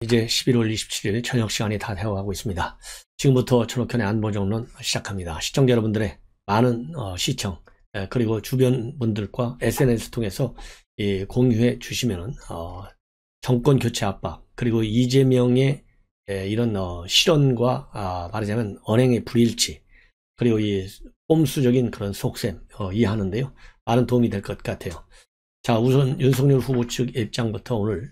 이제 11월 27일 저녁 시간이 다 되어가고 있습니다. 지금부터 전옥현의 안보정론 시작합니다. 시청자 여러분들의 많은 시청 그리고 주변 분들과 SNS 통해서 공유해 주시면은 정권 교체 압박 그리고 이재명의 이런 실언과 말하자면 언행의 불일치 그리고 이 꼼수적인 그런 속셈 이해하는데요. 많은 도움이 될 것 같아요. 자, 우선 윤석열 후보 측 입장부터 오늘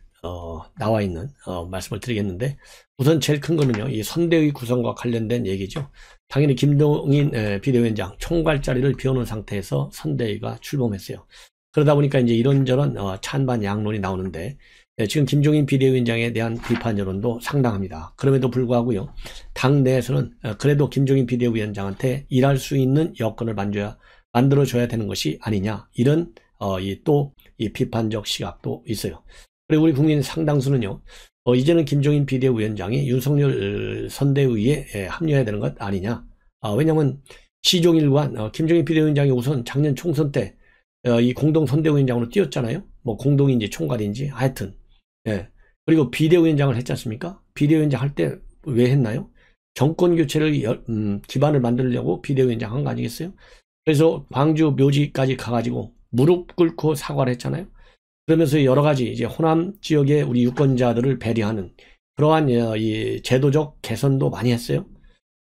나와 있는 말씀을 드리겠는데, 우선 제일 큰 거는요, 이 선대위 구성과 관련된 얘기죠. 당연히 김동인 비대위원장 총괄 자리를 비워놓은 상태에서 선대위가 출범했어요. 그러다 보니까 이제 이런저런 찬반 양론이 나오는데, 지금 김종인 비대위원장에 대한 비판 여론도 상당합니다. 그럼에도 불구하고요, 당 내에서는 그래도 김종인 비대위원장한테 일할 수 있는 여건을 만들어줘야 되는 것이 아니냐, 이런 이 비판적 시각도 있어요. 그리고 우리 국민 상당수는요, 이제는 김종인 비대위원장이 윤석열 선대위에 합류해야 되는 것 아니냐. 왜냐면 시종일관 김종인 비대위원장이 우선 작년 총선 때 이 공동 선대위원장으로 뛰었잖아요. 뭐 공동인지 총괄인지 하여튼. 예. 그리고 비대위원장을 했지 않습니까? 비대위원장 할 때 왜 했나요? 정권 교체를 기반을 만들려고 비대위원장 한 거 아니겠어요? 그래서 광주 묘지까지 가가지고 무릎 꿇고 사과를 했잖아요. 그러면서 여러 가지 이제 호남 지역의 우리 유권자들을 배려하는 그러한 이 제도적 개선도 많이 했어요.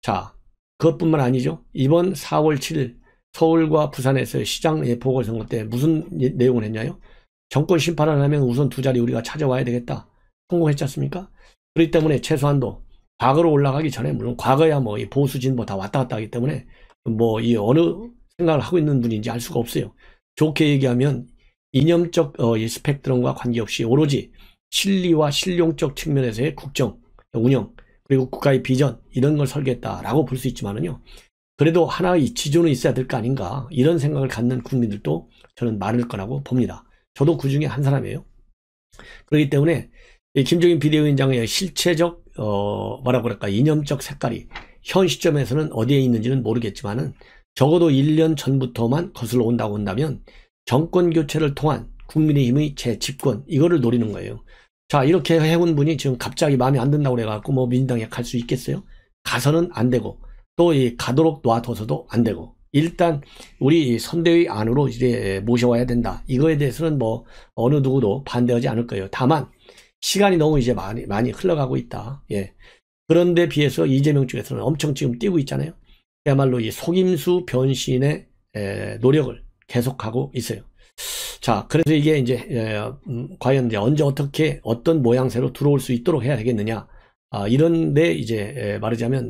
자, 그것뿐만 아니죠. 이번 4월 7일 서울과 부산에서 시장 보궐선거 때 무슨 내용을 했냐요? 정권 심판을 하면 우선 두 자리 우리가 찾아와야 되겠다. 성공했지 않습니까? 그렇기 때문에 최소한도 과거로 올라가기 전에, 물론 과거야 뭐 이 보수 진보 다 왔다 갔다 하기 때문에 뭐 이 어느 생각을 하고 있는 분인지 알 수가 없어요. 좋게 얘기하면 이념적 이 스펙트럼과 관계없이 오로지 실리와 실용적 측면에서의 국정, 운영, 그리고 국가의 비전 이런 걸 설계했다라고 볼 수 있지만은요. 그래도 하나의 지존은 있어야 될 거 아닌가, 이런 생각을 갖는 국민들도 저는 많을 거라고 봅니다. 저도 그 중에 한 사람이에요. 그렇기 때문에 이 김종인 비대위원장의 실체적 뭐라고 그럴까, 이념적 색깔이 현 시점에서는 어디에 있는지는 모르겠지만은 적어도 1년 전부터만 거슬러 온다고 한다면 정권 교체를 통한 국민의힘의 재집권, 이거를 노리는 거예요. 자, 이렇게 해온 분이 지금 갑자기 마음에 안 든다고 그래갖고 뭐 민주당에 갈 수 있겠어요? 가서는 안 되고, 또 이 가도록 놔둬서도 안 되고, 일단 우리 선대위 안으로 이제 모셔와야 된다. 이거에 대해서는 뭐 어느 누구도 반대하지 않을 거예요. 다만 시간이 너무 이제 많이 흘러가고 있다. 예. 그런데 비해서 이재명 쪽에서는 엄청 지금 뛰고 있잖아요. 그야말로 이 속임수 변신의 노력을 계속하고 있어요. 자, 그래서 이게 이제 과연 이제 언제 어떻게 어떤 모양새로 들어올 수 있도록 해야 되겠느냐, 이런데 이제 말하자면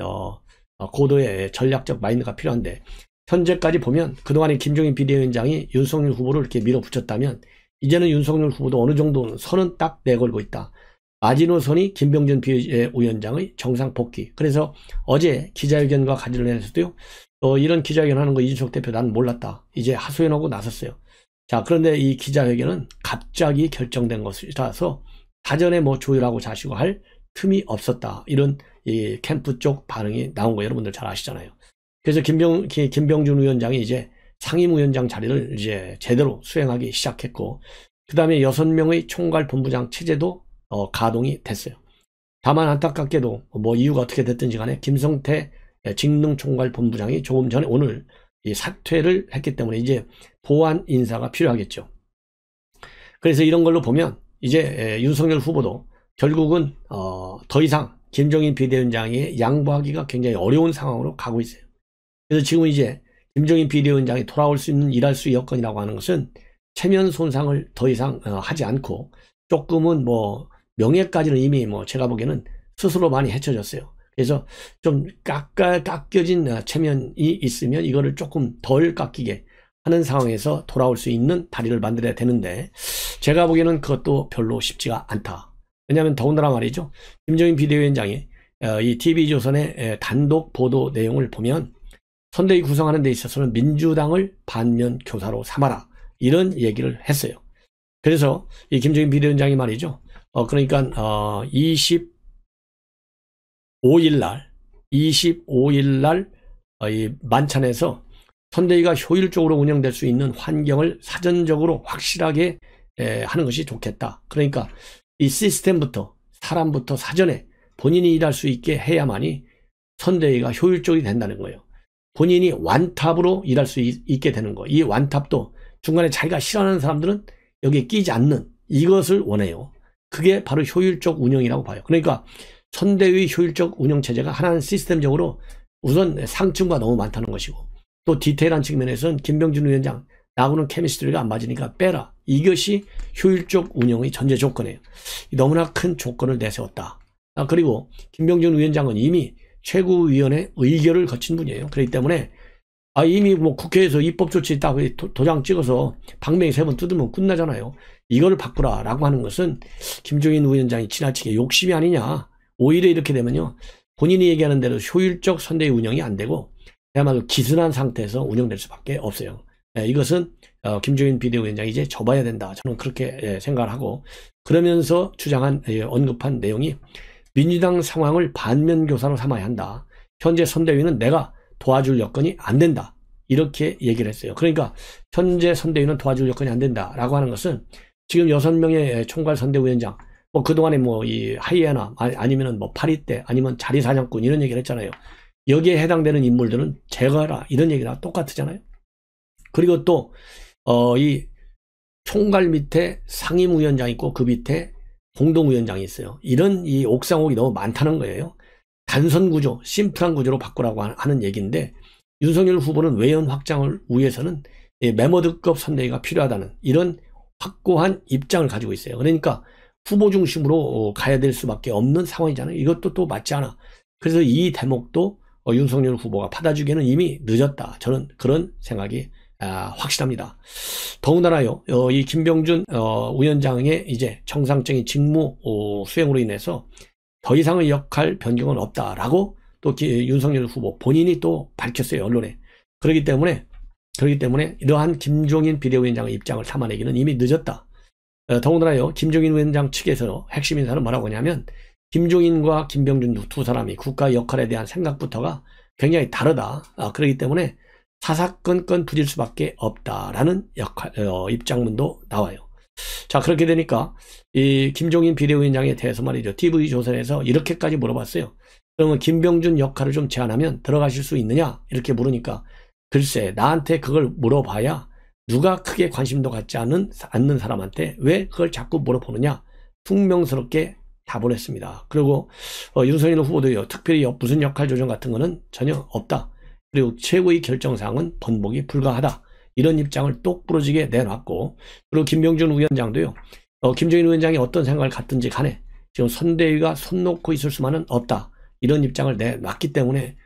고도의 전략적 마인드가 필요한데, 현재까지 보면 그동안에 김종인 비대위원장이 윤석열 후보를 이렇게 밀어붙였다면 이제는 윤석열 후보도 어느 정도 선은 딱 내걸고 있다. 마지노선이 김병준 비대위원장의 정상 복귀. 그래서 어제 기자회견과 관련해서도요, 이런 기자회견 하는 거 이준석 대표 나는 몰랐다. 이제 하소연하고 나섰어요. 자, 그런데 이 기자회견은 갑자기 결정된 것이라서 사전에 뭐 조율하고 자시고 할 틈이 없었다. 이런 이 캠프 쪽 반응이 나온 거 여러분들 잘 아시잖아요. 그래서 김병준 위원장이 이제 상임위원장 자리를 이제 제대로 수행하기 시작했고, 그 다음에 6명의 총괄본부장 체제도 가동이 됐어요. 다만 안타깝게도 뭐 이유가 어떻게 됐든지 간에 김성태 직능총괄본부장이 조금 전에 오늘 이 사퇴를 했기 때문에 이제 보완 인사가 필요하겠죠. 그래서 이런 걸로 보면 이제 윤석열 후보도 결국은 더 이상 김종인 비대위원장이 양보하기가 굉장히 어려운 상황으로 가고 있어요. 그래서 지금 이제 김종인 비대위원장이 돌아올 수 있는 일할 수 여건이라고 하는 것은 체면 손상을 더 이상 하지 않고, 조금은 뭐 명예까지는 이미 뭐 제가 보기에는 스스로 많이 헤쳐졌어요. 그래서 좀 깎여진 체면이 있으면 이거를 조금 덜 깎이게 하는 상황에서 돌아올 수 있는 다리를 만들어야 되는데, 제가 보기에는 그것도 별로 쉽지가 않다. 왜냐하면 더군다나 말이죠, 김종인 비대위원장이 이 TV조선의 단독 보도 내용을 보면 선대위 구성하는 데 있어서는 민주당을 반면 교사로 삼아라, 이런 얘기를 했어요. 그래서 이 김종인 비대위원장이 말이죠, 그러니까 25일 날 이 만찬에서 선대위가 효율적으로 운영될 수 있는 환경을 사전적으로 확실하게 하는 것이 좋겠다. 그러니까 이 시스템부터 사람부터 사전에 본인이 일할 수 있게 해야만이 선대위가 효율적이 된다는 거예요. 본인이 완탑으로 일할 수 있게 되는 거. 이 완탑도 중간에 자기가 싫어하는 사람들은 여기에 끼지 않는 이것을 원해요. 그게 바로 효율적 운영이라고 봐요. 그러니까 선대위 효율적 운영 체제가 하나는 시스템적으로 우선 상층과 너무 많다는 것이고, 또 디테일한 측면에서는 김병준 위원장 나하고는 케미스트리가 안 맞으니까 빼라. 이것이 효율적 운영의 전제 조건이에요. 너무나 큰 조건을 내세웠다. 그리고 김병준 위원장은 이미 최고위원회 의결을 거친 분이에요. 그렇기 때문에 이미 뭐 국회에서 입법 조치 딱 도장 찍어서 방맹이 3번 뜯으면 끝나잖아요. 이걸 바꾸라라고 하는 것은 김종인 위원장이 지나치게 욕심이 아니냐. 오히려 이렇게 되면요, 본인이 얘기하는 대로 효율적 선대위 운영이 안 되고 그야말로 기승한 상태에서 운영될 수밖에 없어요. 이것은 김종인 비대위원장이 이제 접어야 된다. 저는 그렇게 생각을 하고, 그러면서 주장한 언급한 내용이 민주당 상황을 반면교사로 삼아야 한다. 현재 선대위는 내가 도와줄 여건이 안 된다. 이렇게 얘기를 했어요. 그러니까 현재 선대위는 도와줄 여건이 안 된다라고 하는 것은 지금 6명의 총괄 선대위원장, 뭐 그동안에 뭐 이 하이에나 아니면은 뭐 파리떼 아니면 자리사냥꾼 이런 얘기를 했잖아요. 여기에 해당되는 인물들은 제거하라 이런 얘기랑 똑같으잖아요. 그리고 또 이 총괄 밑에 상임위원장이 있고 그 밑에 공동위원장이 있어요. 이런 이 옥상옥이 너무 많다는 거예요. 단선 구조, 심플한 구조로 바꾸라고 하는 얘기인데, 윤석열 후보는 외연 확장을 위해서는 메모드급 선대위가 필요하다는 이런 확고한 입장을 가지고 있어요. 그러니까 후보 중심으로 가야 될 수밖에 없는 상황이잖아요. 이것도 또 맞지 않아. 그래서 이 대목도 윤석열 후보가 받아주기에는 이미 늦었다. 저는 그런 생각이 확실합니다. 더군다나요, 이 김병준 위원장의 이제 정상적인 직무 수행으로 인해서 더 이상의 역할 변경은 없다라고 또 윤석열 후보 본인이 또 밝혔어요, 언론에. 그렇기 때문에 이러한 김종인 비대위원장의 입장을 담아내기는 이미 늦었다. 더군다나요, 김종인 위원장 측에서 핵심 인사는 뭐라고 하냐면, 김종인과 김병준 두 사람이 국가 역할에 대한 생각부터가 굉장히 다르다. 그렇기 때문에 사사건건 부질 수밖에 없다라는 입장문도 나와요. 자, 그렇게 되니까 이 김종인 비대위원장에 대해서 말이죠, TV조선에서 이렇게까지 물어봤어요. 그러면 김병준 역할을 좀 제안하면 들어가실 수 있느냐 이렇게 물으니까, 글쎄 나한테 그걸 물어봐야 누가 크게 관심도 갖지 않는 사람한테 왜 그걸 자꾸 물어보느냐, 퉁명스럽게 답을 했습니다. 그리고 윤석열 후보도요, 특별히 무슨 역할 조정 같은 거는 전혀 없다. 그리고 최고의 결정사항은 번복이 불가하다. 이런 입장을 똑부러지게 내놨고, 그리고 김병준 위원장도요, 김종인 위원장이 어떤 생각을 갖든지 간에 지금 선대위가 손 놓고 있을 수만은 없다. 이런 입장을 내놨기 때문에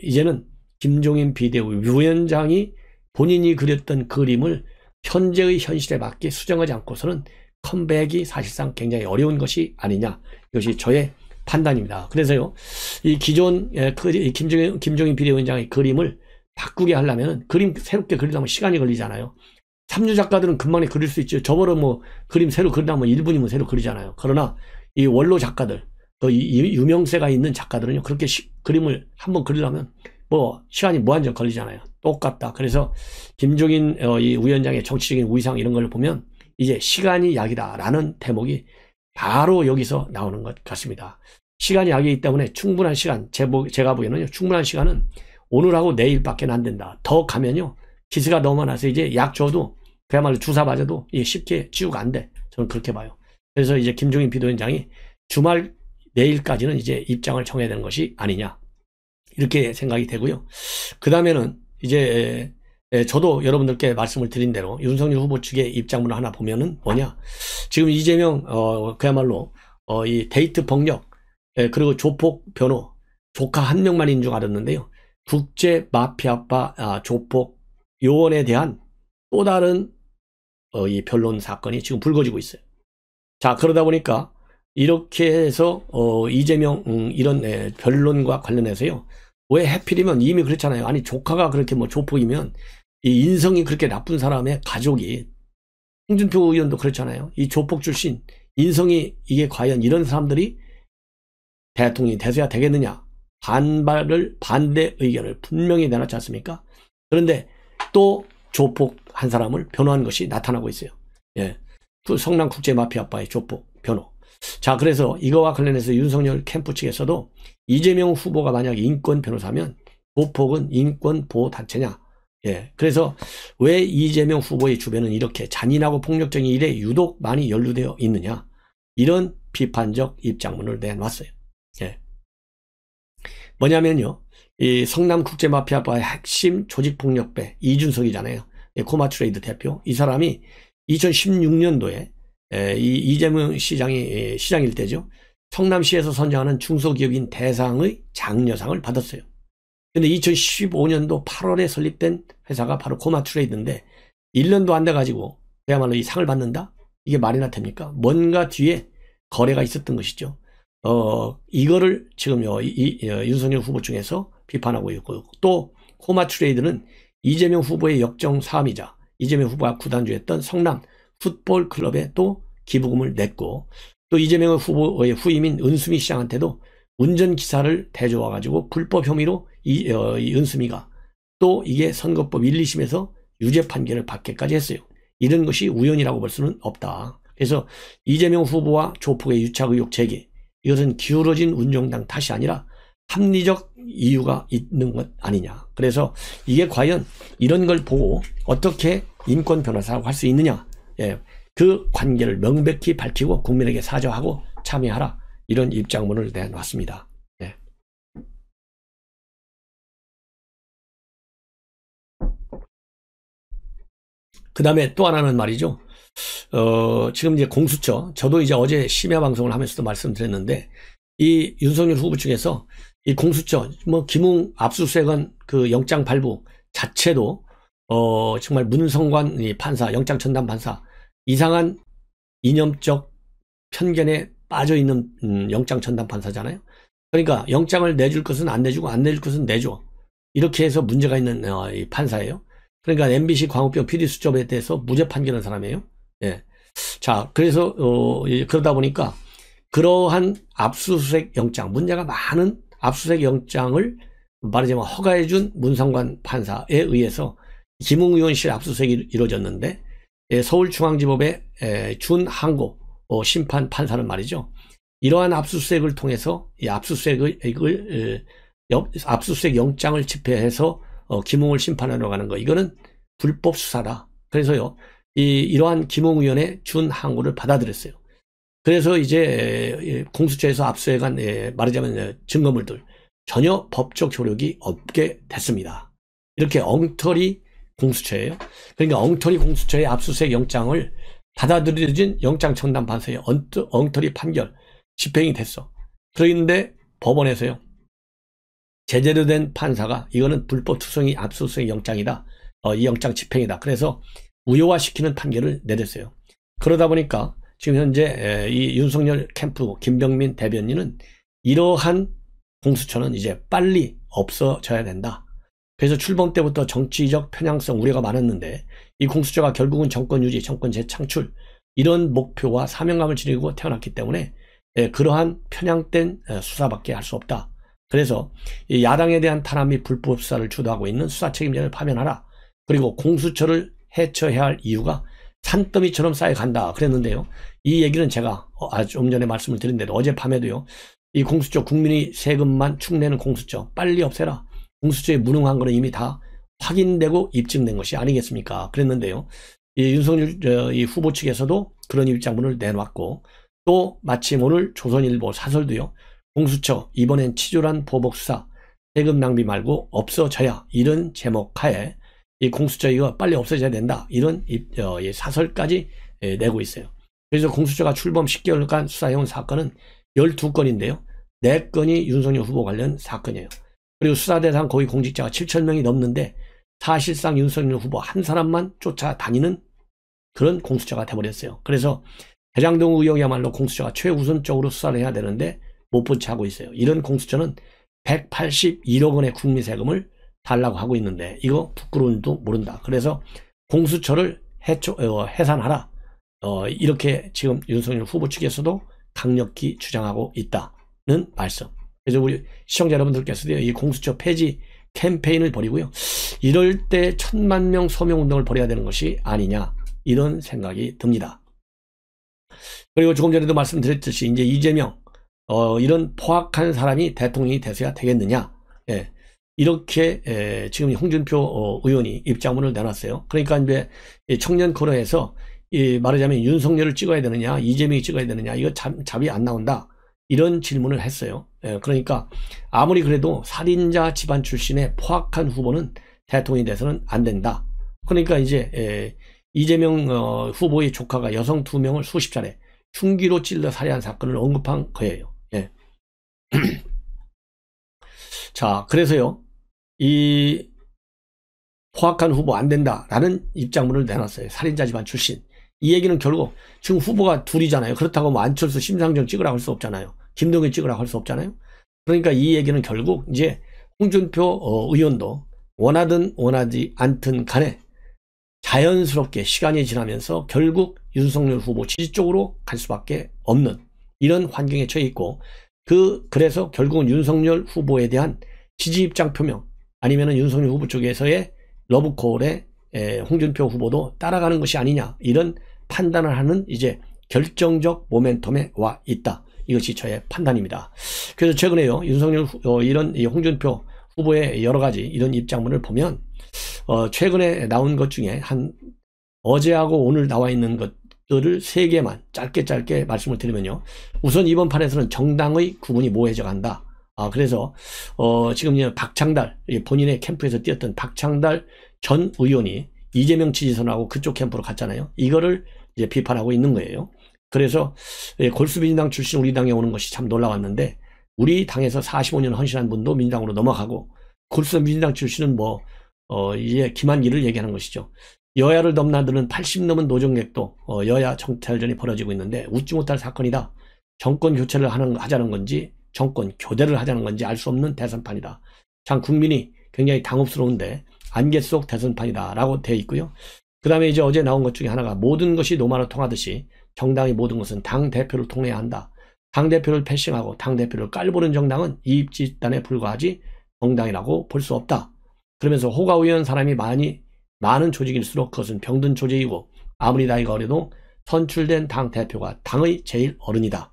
이제는 김종인 비대위원장이 본인이 그렸던 그림을 현재의 현실에 맞게 수정하지 않고서는 컴백이 사실상 굉장히 어려운 것이 아니냐. 이것이 저의 판단입니다. 그래서요, 이 기존 김종인 비대위원장의 그림을 바꾸게 하려면 그림 새롭게 그리려면 시간이 걸리잖아요. 삼류 작가들은 금방에 그릴 수 있죠. 저번에 뭐 그림 새로 그리려면 1분이면 새로 그리잖아요. 그러나 이 원로 작가들, 유명세가 있는 작가들은요, 그렇게 그림을 한번 그리려면 뭐 시간이 무한정 걸리잖아요. 똑같다. 그래서 김종인 이 위원장의 정치적인 위상 이런 걸 보면 이제 시간이 약이다라는 대목이 바로 여기서 나오는 것 같습니다. 시간이 약이기 때문에 충분한 시간, 제가 보기에는요, 충분한 시간은 오늘하고 내일밖에 안 된다. 더 가면요, 기스가 너무 많아서 이제 약 줘도 그야말로 주사 맞아도 쉽게 치유가 안 돼. 저는 그렇게 봐요. 그래서 이제 김종인 비대위원장이 주말 내일까지는 이제 입장을 정해야 되는 것이 아니냐, 이렇게 생각이 되고요. 그 다음에는 이제 저도 여러분들께 말씀을 드린 대로 윤석열 후보 측의 입장문을 하나 보면은 뭐냐, 지금 이재명 그야말로 이 데이트 폭력, 그리고 조폭 변호, 조카 한 명만 있는 줄 알았는데요, 국제 마피아파 조폭 요원에 대한 또 다른 이 변론 사건이 지금 불거지고 있어요. 자, 그러다 보니까 이렇게 해서 이재명 이런 변론과 관련해서요, 왜 하필이면 이미 그렇잖아요. 아니, 조카가 그렇게 뭐 조폭이면 이 인성이 그렇게 나쁜 사람의 가족이, 홍준표 의원도 그렇잖아요. 이 조폭 출신 인성이 이게 과연 이런 사람들이 대통령이 돼서야 되겠느냐, 반대 의견을 분명히 내놨지 않습니까? 그런데 또 조폭 한 사람을 변호한 것이 나타나고 있어요. 예, 성남 국제 마피아파의 조폭 변호. 자, 그래서 이거와 관련해서 윤석열 캠프 측에서도 이재명 후보가 만약 인권 변호사면 보폭은 인권 보호 단체냐. 예. 그래서 왜 이재명 후보의 주변은 이렇게 잔인하고 폭력적인 일에 유독 많이 연루되어 있느냐. 이런 비판적 입장문을 내놨어요. 예. 뭐냐면요. 이 성남국제마피아바의 핵심 조직폭력배 이준석이잖아요. 예, 코마트레이드 대표. 이 사람이 2016년도에 이 이재명 시장일 때죠. 성남시에서 선정하는 중소기업인 대상의 장려상을 받았어요. 근데 2015년도 8월에 설립된 회사가 바로 코마트레이드인데 1년도 안 돼가지고 그야말로 이 상을 받는다? 이게 말이나 됩니까? 뭔가 뒤에 거래가 있었던 것이죠. 이거를 지금 윤석열 후보 중에서 비판하고 있고, 또 코마트레이드는 이재명 후보의 역정 사업이자 이재명 후보가 구단주였던 성남 풋볼 클럽에 또 기부금을 냈고, 또 이재명 후보의 후임인 은수미 시장한테도 운전기사를 대줘와가지고 불법 혐의로 이 은수미가 또 이게 선거법 1, 2심에서 유죄 판결을 받게까지 했어요. 이런 것이 우연이라고 볼 수는 없다. 그래서 이재명 후보와 조폭의 유착 의혹 제기, 이것은 기울어진 운정당 탓이 아니라 합리적 이유가 있는 것 아니냐. 그래서 이게 과연 이런 걸 보고 어떻게 인권 변호사라고 할 수 있느냐. 예, 그 관계를 명백히 밝히고 국민에게 사죄하고 참여하라. 이런 입장문을 내놨습니다. 예. 그 다음에 또 하나는 말이죠. 지금 이제 공수처, 저도 이제 어제 심야 방송을 하면서도 말씀드렸는데, 이 윤석열 후보 측에서 이 공수처, 뭐, 김웅 압수수색은 그 영장 발부 자체도, 정말 문성관 판사, 영장 전담 판사, 이상한 이념적 편견에 빠져있는 영장 전담 판사잖아요. 그러니까 영장을 내줄 것은 안 내주고 안 내줄 것은 내줘. 이렇게 해서 문제가 있는 이 판사예요. 그러니까 MBC 광우병 PD 수첩에 대해서 무죄 판결한 사람이에요. 예. 자, 그래서 그러다 보니까 그러한 압수수색 영장, 문제가 많은 압수수색 영장을 말하자면 허가해준 문성관 판사에 의해서 김웅 의원실 압수수색이 이루어졌는데, 서울중앙지법의 준항고 심판 판사는 말이죠. 이러한 압수수색을 통해서 이 압수수색 영장을 집행해서 김웅을 심판하러 가는 거, 이거는 불법 수사다. 그래서요, 이러한 김웅 의원의 준항고를 받아들였어요. 그래서 이제 공수처에서 압수해간 말하자면 증거물들 전혀 법적 효력이 없게 됐습니다. 이렇게 엉터리 공수처예요. 그러니까 엉터리 공수처의 압수수색 영장을 받아들여진 영장 전담 판사의 엉터리 판결 집행이 됐어. 그런데 법원에서요, 제대로 된 판사가 이거는 불법 투성이 압수수색 영장이다. 이 영장 집행이다. 그래서 무효화시키는 판결을 내렸어요. 그러다 보니까 지금 현재 이 윤석열 캠프 김병민 대변인은 이러한 공수처는 이제 빨리 없어져야 된다. 그래서 출범 때부터 정치적 편향성 우려가 많았는데, 이 공수처가 결국은 정권 유지, 정권 재창출, 이런 목표와 사명감을 지니고 태어났기 때문에 그러한 편향된 수사밖에 할 수 없다. 그래서 이 야당에 대한 탄압 및 불법 수사를 주도하고 있는 수사 책임자를 파면하라. 그리고 공수처를 해쳐야 할 이유가 산더미처럼 쌓여간다 그랬는데요. 이 얘기는 제가 좀 전에 말씀을 드린데도 어젯밤에도요, 이 공수처, 국민이 세금만 축내는 공수처 빨리 없애라. 공수처에 무능한 거는 이미 다 확인되고 입증된 것이 아니겠습니까? 그랬는데요. 이 윤석열 이 후보 측에서도 그런 입장문을 내놨고, 또 마침 오늘 조선일보 사설도요, 공수처 이번엔 치졸한 보복수사, 세금 낭비 말고 없어져야, 이런 제목 하에 이 공수처 이거 빨리 없어져야 된다, 이런 사설까지 내고 있어요. 그래서 공수처가 출범 10개월간 수사해온 사건은 12건인데요. 4건이 윤석열 후보 관련 사건이에요. 그리고 수사 대상 고위 공직자가 7,000명이 넘는데 사실상 윤석열 후보 한 사람만 쫓아다니는 그런 공수처가 돼버렸어요. 그래서 대장동 의혹이야말로 공수처가 최우선적으로 수사를 해야 되는데 못 본 채 하고 있어요. 이런 공수처는 181억 원의 국민 세금을 달라고 하고 있는데 이거 부끄러운지도 모른다. 그래서 공수처를 해산하라. 이렇게 지금 윤석열 후보 측에서도 강력히 주장하고 있다는 말씀. 그래서 우리 시청자 여러분들께서도 이 공수처 폐지 캠페인을 벌이고요, 이럴 때 1000만 명 서명 운동을 벌여야 되는 것이 아니냐, 이런 생각이 듭니다. 그리고 조금 전에도 말씀드렸듯이 이제 이재명 이런 포악한 사람이 대통령이 돼서야 되겠느냐. 예. 이렇게 지금 홍준표 의원이 입장문을 내놨어요. 그러니까 이제 청년 코너에서 말하자면 윤석열을 찍어야 되느냐, 이재명이 찍어야 되느냐, 이거 답이 안 나온다. 이런 질문을 했어요. 예. 그러니까 아무리 그래도 살인자 집안 출신의 포악한 후보는 대통령이 돼서는 안 된다. 그러니까 이제 이재명 후보의 조카가 여성 2명을 수십 차례 흉기로 찔러 살해한 사건을 언급한 거예요. 예. 자, 그래서요, 이 포악한 후보 안 된다라는 입장문을 내놨어요. 살인자 집안 출신. 이 얘기는 결국 지금 후보가 둘이잖아요. 그렇다고 뭐 안철수, 심상정 찍으라고 할 수 없잖아요. 김동연 찍으라고 할 수 없잖아요. 그러니까 이 얘기는 결국 이제 홍준표 의원도 원하든 원하지 않든 간에 자연스럽게 시간이 지나면서 결국 윤석열 후보 지지 쪽으로 갈 수밖에 없는 이런 환경에 처해 있고, 그래서 결국은 윤석열 후보에 대한 지지 입장 표명, 아니면은 윤석열 후보 쪽에서의 러브콜에 홍준표 후보도 따라가는 것이 아니냐, 이런 판단을 하는 이제 결정적 모멘텀에 와 있다. 이것이 저의 판단입니다. 그래서 최근에요, 윤석열 이런 홍준표 후보의 여러 가지 이런 입장문을 보면 최근에 나온 것 중에 어제하고 오늘 나와 있는 것들을 3개만 짧게 말씀을 드리면요. 우선 이번 판에서는 정당의 구분이 모호해져 간다. 그래서 지금 박창달, 본인의 캠프에서 뛰었던 박창달 전 의원이 이재명 지지선하고 그쪽 캠프로 갔잖아요. 이거를 이제 비판하고 있는 거예요. 그래서 골수민주당 출신 우리 당에 오는 것이 참 놀라웠는데, 우리 당에서 45년 헌신한 분도 민주당으로 넘어가고, 골수민주당 출신은 이제 기만기를 얘기하는 것이죠. 여야를 넘나드는 80 넘은 노정객도 여야 정탈전이 벌어지고 있는데 웃지 못할 사건이다. 정권 교체를 하자는 건지 정권 교대를 하자는 건지 알 수 없는 대선판이다. 참 국민이 굉장히 당혹스러운데 안개 속 대선판이다 라고 되어 있고요. 그 다음에 이제 어제 나온 것 중에 하나가, 모든 것이 노마로 통하듯이 정당의 모든 것은 당대표를 통해야 한다. 당대표를 패싱하고 당대표를 깔보는 정당은 이입집단에 불과하지 정당이라고 볼 수 없다. 그러면서 호가우연 사람이 많은 조직일수록 그것은 병든 조직이고, 아무리 나이가 어려도 선출된 당대표가 당의 제일 어른이다.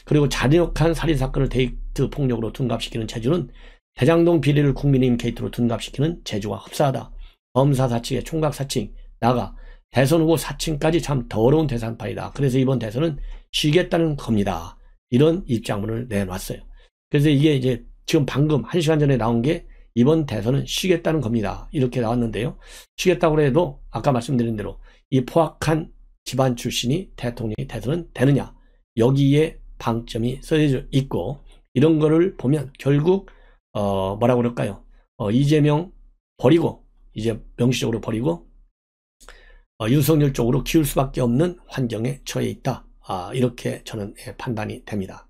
그리고 잔혹한 살인사건을 데이트 폭력으로 둔갑시키는 재주는 대장동 비리를 국민의힘 게이트로 둔갑시키는 재주와 흡사하다. 검사 사칭에 총각 사칭, 나가 대선 후보 사칭까지 참 더러운 대선판이다. 그래서 이번 대선은 쉬겠다는 겁니다. 이런 입장문을 내놨어요. 그래서 이게 이제 지금 방금 1시간 전에 나온 게 이번 대선은 쉬겠다는 겁니다. 이렇게 나왔는데요. 쉬겠다고 해도 아까 말씀드린 대로 이 포악한 집안 출신이 대통령이 대선은 되느냐, 여기에 방점이 써져 있고, 이런 거를 보면 결국 뭐라고 그럴까요? 이재명 버리고, 이제 명시적으로 버리고 윤석열 쪽으로 기울 수밖에 없는 환경에 처해 있다. 이렇게 저는 판단이 됩니다.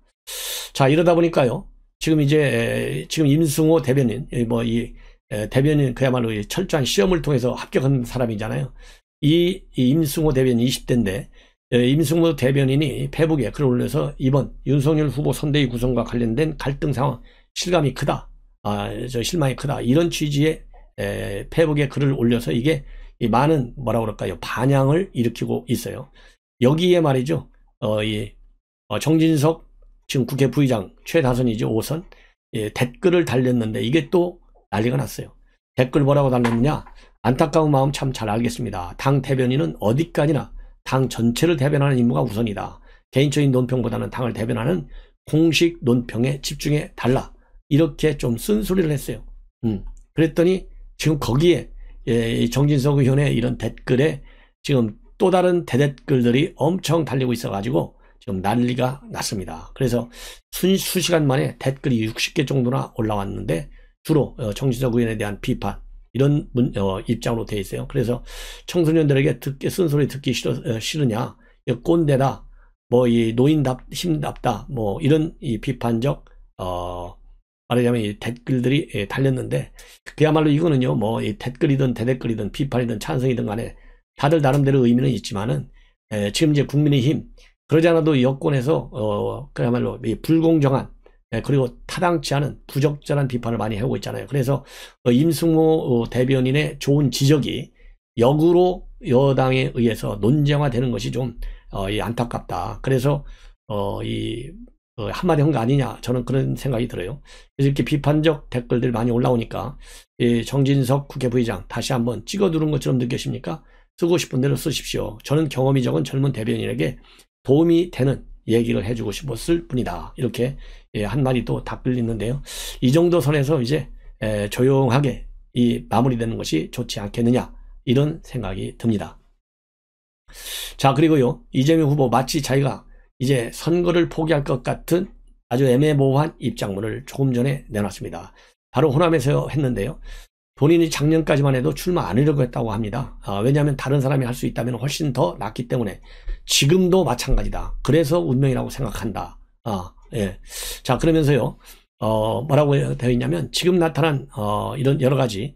자, 이러다 보니까요, 지금 임승호 대변인, 대변인 그야말로 철저한 시험을 통해서 합격한 사람이잖아요. 이 임승호 대변인 20대인데, 임승호 대변인이 페북에 글을 올려서 이번 윤석열 후보 선대위 구성과 관련된 갈등 상황 실감이 크다. 실망이 크다. 이런 취지의 페북에 글을 올려서 이게 많은 뭐라고 그럴까요? 반향을 일으키고 있어요. 여기에 말이죠. 정진석 지금 국회 부의장 최다선이죠. 5선. 댓글을 달렸는데 이게 또 난리가 났어요. 댓글 뭐라고 달렸느냐? 안타까운 마음 참 잘 알겠습니다. 당 대변인은 어디까지나 당 전체를 대변하는 임무가 우선이다. 개인적인 논평보다는 당을 대변하는 공식 논평에 집중해 달라. 이렇게 좀 쓴소리를 했어요. 그랬더니 지금 거기에 정진석 의원의 이런 댓글에 지금 또 다른 대댓글들이 엄청 달리고 있어가지고 지금 난리가 났습니다. 그래서 수시간 만에 댓글이 60개 정도나 올라왔는데 주로 정진석 의원에 대한 비판, 이런 입장으로 되어 있어요. 그래서 청소년들에게 쓴소리 듣기 싫으냐, 꼰대다, 이 노인답다, 이런 이 비판적 말하자면 이 댓글들이 달렸는데, 그야말로 이거는요, 이 댓글이든 대댓글이든 비판이든 찬성이든 간에 다들 나름대로 의미는 있지만은 지금 이제 국민의힘, 그러지 않아도 여권에서 그야말로 이 불공정한, 그리고 타당치 않은 부적절한 비판을 많이 해오고 있잖아요. 그래서 임승호 대변인의 좋은 지적이 역으로 여당에 의해서 논쟁화되는 것이 좀 이 안타깝다. 그래서 한마디 한 거 아니냐, 저는 그런 생각이 들어요. 그래서 이렇게 비판적 댓글들 많이 올라오니까 정진석 국회 부의장 다시 한번 찍어 누른 것처럼 느껴집니까? 쓰고 싶은 대로 쓰십시오. 저는 경험이 적은 젊은 대변인에게 도움이 되는 얘기를 해주고 싶었을 뿐이다. 이렇게 한마디 또 답글 있는데요. 이 정도 선에서 이제 조용하게 마무리되는 것이 좋지 않겠느냐, 이런 생각이 듭니다. 자, 그리고요, 이재명 후보 마치 자기가 이제 선거를 포기할 것 같은 아주 애매모호한 입장문을 조금 전에 내놨습니다. 바로 호남에서 했는데요. 본인이 작년까지만 해도 출마 안 하려고 했다고 합니다. 왜냐하면 다른 사람이 할 수 있다면 훨씬 더 낫기 때문에 지금도 마찬가지다. 그래서 운명이라고 생각한다. 예. 자, 그러면서요, 뭐라고 되어 있냐면, 지금 나타난 이런 여러 가지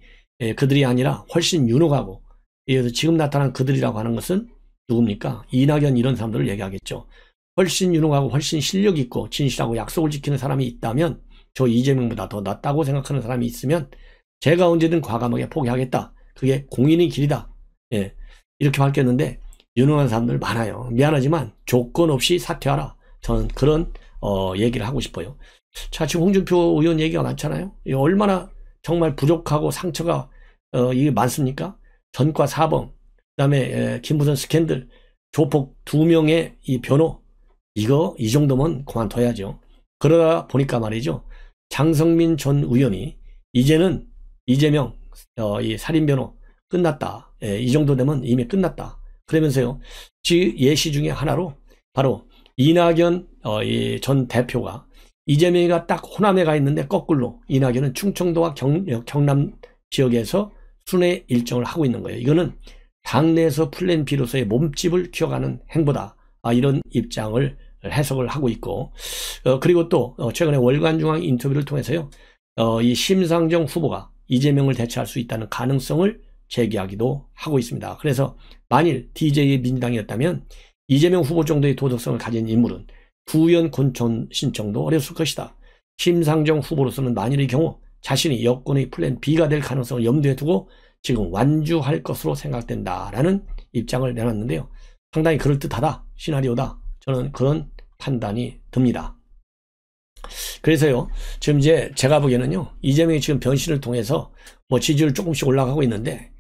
그들이 아니라 훨씬 유능하고, 그래서 지금 나타난 그들이라고 하는 것은 누굽니까? 이낙연 이런 사람들을 얘기하겠죠. 훨씬 유능하고 훨씬 실력 있고 진실하고 약속을 지키는 사람이 있다면, 저 이재명보다 더 낫다고 생각하는 사람이 있으면 제가 언제든 과감하게 포기하겠다. 그게 공인의 길이다. 예. 이렇게 밝혔는데, 유능한 사람들 많아요. 미안하지만 조건 없이 사퇴하라. 저는 그런 얘기를 하고 싶어요. 자, 지금 홍준표 의원 얘기가 많잖아요. 얼마나 정말 부족하고 상처가 이게 많습니까? 전과 사범, 그다음에 김부선 스캔들, 조폭 2명의 이 변호, 이 정도면 그만둬야죠. 그러다 보니까 말이죠, 장성민 전 의원이 이제는 이재명 이 살인 변호 끝났다. 이 정도 되면 이미 끝났다. 그러면서요, 예시 중에 하나로 바로 이낙연 전 대표가 이재명이가 딱 호남에 가 있는데 거꾸로 이낙연은 충청도와 경남 지역에서 순회 일정을 하고 있는 거예요. 이거는 당내에서 플랜 B로서의 몸집을 키워가는 행보다. 이런 입장을 해석을 하고 있고, 그리고 또 최근에 월간중앙 인터뷰를 통해서요, 이 심상정 후보가 이재명을 대체할 수 있다는 가능성을 제기하기도 하고 있습니다. 그래서 만일 DJ의 민주당이었다면 이재명 후보 정도의 도덕성을 가진 인물은 구의원 공천 신청도 어려웠을 것이다. 심상정 후보로서는 만일의 경우 자신이 여권의 플랜 B가 될 가능성을 염두에 두고 지금 완주할 것으로 생각된다라는 입장을 내놨는데요. 상당히 그럴듯하다, 시나리오다, 저는 그런 판단이 듭니다. 그래서요, 지금 이제 제가 보기에는요, 이재명이 지금 변신을 통해서 뭐 지지율 조금씩 올라가고 있는데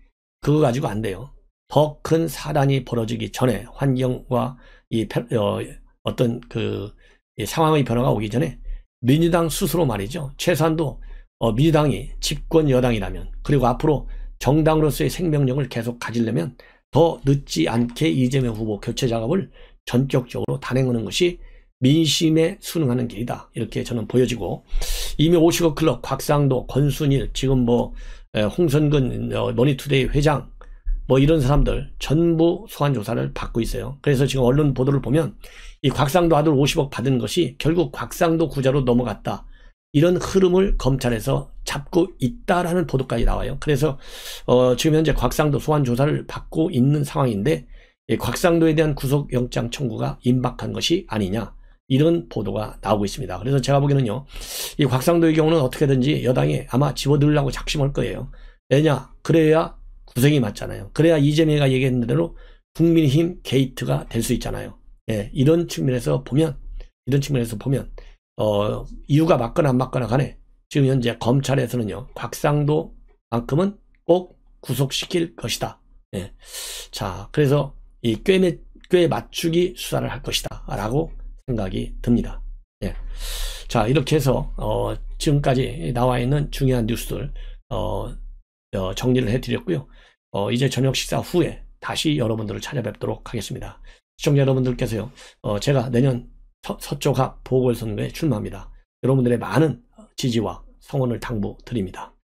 그거 가지고 안 돼요. 더 큰 사단이 벌어지기 전에, 환경과 어떤 이 상황의 변화가 오기 전에 민주당 스스로 말이죠, 최소한도 민주당이 집권 여당이라면, 그리고 앞으로 정당으로서의 생명력을 계속 가지려면 더 늦지 않게 이재명 후보 교체 작업을 전격적으로 단행하는 것이 민심에 순응하는 길이다. 이렇게 저는 보여지고, 이미 50억 클럽 곽상도, 권순일, 지금 뭐 홍선근 머니투데이 회장, 뭐 이런 사람들 전부 소환 조사를 받고 있어요. 그래서 지금 언론 보도를 보면 이 곽상도 아들 50억 받은 것이 결국 곽상도 구자로 넘어갔다, 이런 흐름을 검찰에서 잡고 있다라는 보도까지 나와요. 그래서 지금 현재 곽상도 소환 조사를 받고 있는 상황인데, 곽상도에 대한 구속영장 청구가 임박한 것이 아니냐, 이런 보도가 나오고 있습니다. 그래서 제가 보기에는요, 이 곽상도의 경우는 어떻게든지 여당이 아마 집어들으려고 작심할 거예요. 왜냐, 그래야 구색이 맞잖아요. 그래야 이재명이가 얘기했는 대로 국민의힘 게이트가 될 수 있잖아요. 예, 이런 측면에서 보면 이유가 맞거나 안 맞거나 간에 지금 현재 검찰에서는요, 곽상도만큼은 꼭 구속시킬 것이다. 예. 자, 그래서 이 꽤 맞추기 수사를 할 것이다 라고 생각이 듭니다. 예. 자, 이렇게 해서 지금까지 나와 있는 중요한 뉴스들 정리를 해드렸고요. 이제 저녁 식사 후에 다시 여러분들을 찾아뵙도록 하겠습니다. 시청자 여러분들께서요, 제가 내년 서초갑 보궐선거에 출마합니다. 여러분들의 많은 지지와 성원을 당부드립니다.